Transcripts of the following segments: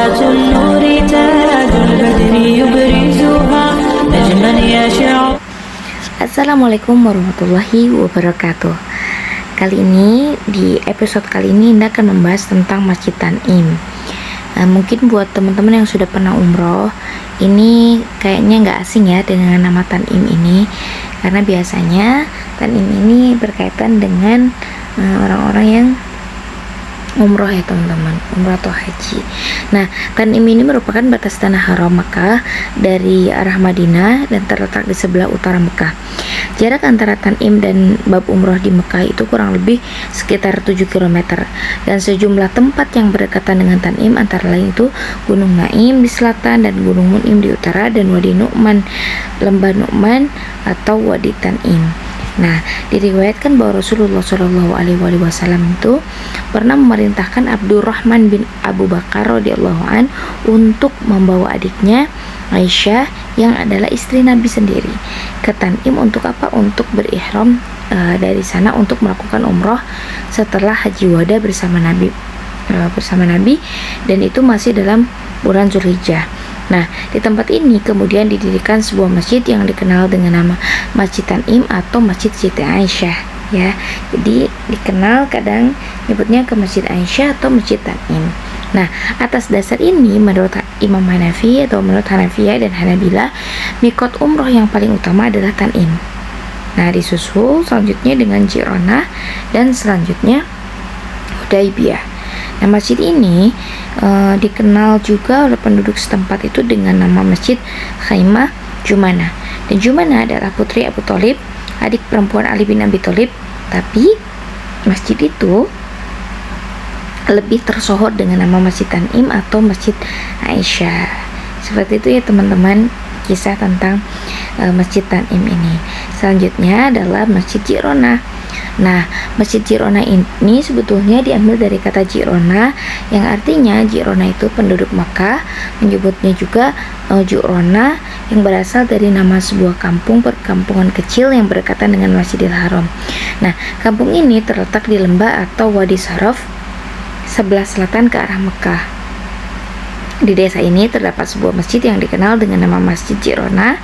صلاة النور تاج البدر يبرزها نجما يشع. Assalamualaikum warahmatullahi wabarakatuh. Kali ini, di episode kali ini Indah akan membahas tentang Masjid Tan'im. Mungkin buat teman-teman yang sudah pernah umroh, ini kayaknya nggak asing ya dengan nama Tan'im ini, karena biasanya Tan'im ini berkaitan dengan orang-orang yang umroh ya teman-teman, umroh atau haji. Nah, Tan'im ini merupakan batas tanah haram Mekah dari arah Madinah dan terletak di sebelah utara Mekah. Jarak antara Tan'im dan bab umroh di Mekah itu kurang lebih sekitar 7 km. Dan sejumlah tempat yang berdekatan dengan Tan'im antara lain itu Gunung Naim di selatan dan Gunung Mun'im di utara, dan Wadi Nu'man, Lembah Nu'man atau Wadi Tan'im. Nah, diriwayatkan bahwa Rasulullah Shallallahu Alaihi Wasallam itu pernah memerintahkan Abdurrahman bin Abu Bakar radhiyallahu an untuk membawa adiknya Aisyah yang adalah istri Nabi sendiri ke Tan'im. Untuk apa? Untuk berihram dari sana untuk melakukan umroh setelah haji wada bersama Nabi, dan itu masih dalam bulan Zulhijjah. Nah, di tempat ini kemudian didirikan sebuah masjid yang dikenal dengan nama Masjid Tan'im atau Masjid Siti Aisyah ya. Jadi dikenal kadang nyebutnya ke Masjid Aisyah atau Masjid Tan'im. Nah, atas dasar ini menurut Imam Hanafi atau menurut Hanafiyah dan Hanabila, mikot umroh yang paling utama adalah Tan'im. Nah, disusul selanjutnya dengan Ji'rana dan selanjutnya Hudaybiyah. Nah, masjid ini dikenal juga oleh penduduk setempat itu dengan nama Masjid Khaimah Jumanah. Dan Jumanah adalah putri Abu Thalib, adik perempuan Ali bin Abi Thalib. Tapi masjid itu lebih tersohor dengan nama Masjid Tan'im atau Masjid Aisyah. Seperti itu ya teman-teman, kisah tentang Masjid Tan'im ini. Selanjutnya adalah Masjid Ji'rana. Nah, Masjid Ji'rana ini sebetulnya diambil dari kata Ji'rana, yang artinya Ji'rana itu penduduk Makkah, menyebutnya juga Ju'rona, yang berasal dari nama sebuah kampung perkampungan kecil yang berdekatan dengan Masjidil Haram. Nah, kampung ini terletak di lembah atau Wadi Saraf sebelah selatan ke arah Mekah. Di desa ini terdapat sebuah masjid yang dikenal dengan nama Masjid Ji'rana,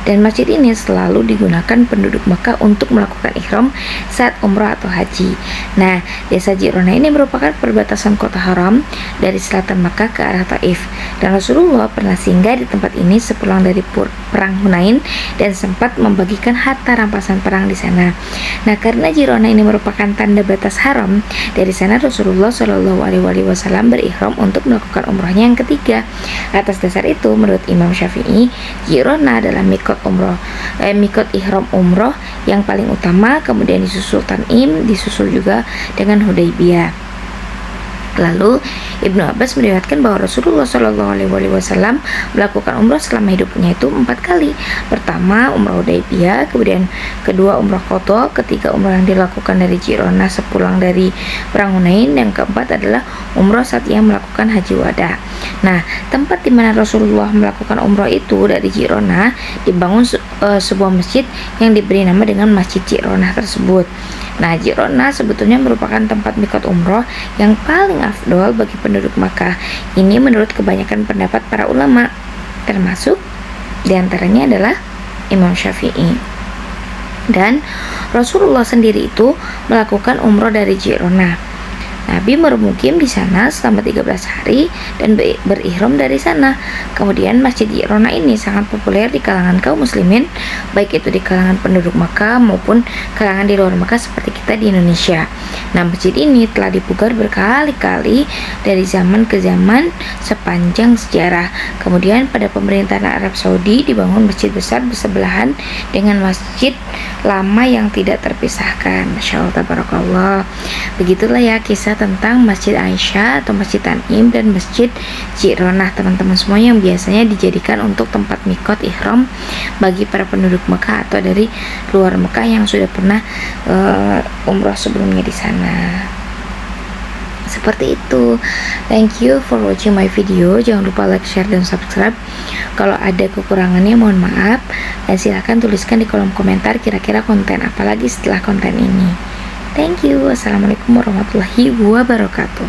dan masjid ini selalu digunakan penduduk Mekah untuk melakukan ihram saat umrah atau haji. Nah, desa Ji'rana ini merupakan perbatasan kota haram dari selatan Mekah ke arah Taif, dan Rasulullah pernah singgah di tempat ini sepulang dari perang Hunain dan sempat membagikan harta rampasan perang di sana. Nah, karena Ji'rana ini merupakan tanda batas haram, dari sana Rasulullah Shallallahu Alaihi Wasallam berihram untuk melakukan umrahnya yang ketiga. Atas dasar itu, menurut Imam Syafi'i, Ji'rana adalah mikot ihram umroh yang paling utama, kemudian disusul Tan'im, disusul juga dengan Hudaybiyah. Lalu Ibnu Abbas meriwayatkan bahwa Rasulullah Shallallahu Alaihi Wasallam melakukan umrah selama hidupnya itu 4 kali. Pertama umrah Hudaybiyah, kemudian kedua umrah Qadha, ketiga umrah yang dilakukan dari Ji'rana sepulang dari perang Hunain, dan keempat adalah umrah saat ia melakukan haji wada. Nah, tempat di mana Rasulullah melakukan umrah itu dari Ji'rana dibangun sebuah masjid yang diberi nama dengan Masjid Ji'rana tersebut. Nah, Ji'rana sebetulnya merupakan tempat mikot umroh yang paling afdol bagi penduduk Makkah. Ini menurut kebanyakan pendapat para ulama, termasuk diantaranya adalah Imam Syafi'i. Dan Rasulullah sendiri itu melakukan umroh dari Ji'rana. Nabi bermukim di sana selama 13 hari dan berihram dari sana. Kemudian Masjid Ji'rana ini sangat populer di kalangan kaum muslimin, baik itu di kalangan penduduk Makkah maupun kalangan di luar Makkah seperti kita di Indonesia. Nah, masjid ini telah dipugar berkali-kali dari zaman ke zaman sepanjang sejarah. Kemudian pada pemerintahan Arab Saudi dibangun masjid besar bersebelahan dengan masjid lama yang tidak terpisahkan. Masya Allah, tabarakallah. Begitulah ya kisah tentang Masjid Aisyah atau Masjid Tan'im dan Masjid Ji'rana, teman-teman semua, yang biasanya dijadikan untuk tempat mikot ihram bagi para penduduk Mekah atau dari luar Mekah yang sudah pernah umrah sebelumnya di sana. Seperti itu. Thank you for watching my video. Jangan lupa like, share, dan subscribe. Kalau ada kekurangannya mohon maaf, dan silahkan tuliskan di kolom komentar kira-kira konten apa lagi setelah konten ini. Thank you. Wassalamualaikum warahmatullahi wabarakatuh.